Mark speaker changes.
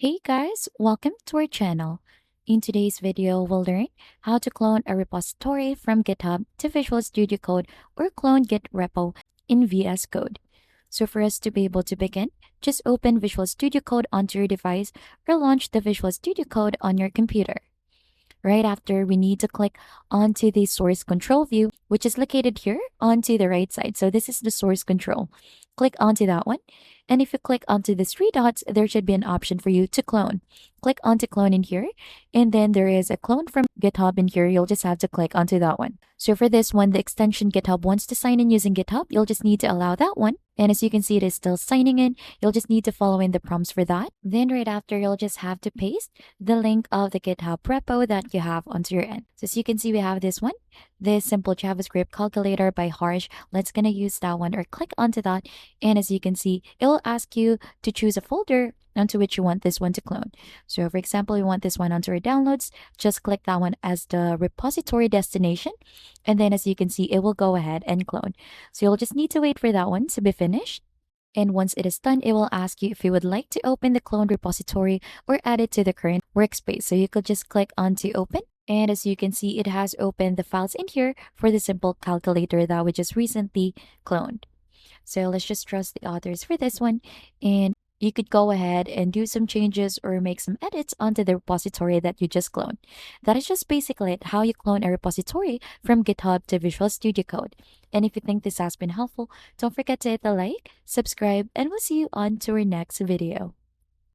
Speaker 1: Hey guys, welcome to our channel. In today's video, we'll learn how to clone a repository from GitHub to Visual Studio Code or clone Git repo in VS Code. So for us to be able to begin, just open Visual Studio Code onto your device or launch the Visual Studio Code on your computer. Right after, we need to click onto the source control view, which is located here onto the right side. So this is the source control. Click onto that one. And if you click onto the three dots, there should be an option for you to clone. Click onto clone in here. And then there is a clone from GitHub in here. You'll just have to click onto that one. So for this one, the extension GitHub wants to sign in using GitHub. You'll just need to allow that one. And as you can see, it is still signing in. You'll just need to follow in the prompts for that. Then right after, you'll just have to paste the link of the GitHub repo that you have onto your end. So as you can see, we have this one, this simple JavaScript calculator by Harsh. Let's gonna use that one or click onto that. And as you can see, it will ask you to choose a folder onto which you want this one to clone. So for example, we want this one onto our downloads, just click that one as the repository destination. And then as you can see, it will go ahead and clone. So you'll just need to wait for that one to be finished. And once it is done, it will ask you if you would like to open the cloned repository or add it to the current workspace. So you could just click on to open. And as you can see, it has opened the files in here for the simple calculator that we just recently cloned. So let's just trust the authors for this one. And you could go ahead and do some changes or make some edits onto the repository that you just cloned. That is just basically it, how you clone a repository from GitHub to Visual Studio Code. And if you think this has been helpful, don't forget to hit the like, subscribe, and we'll see you on to our next video.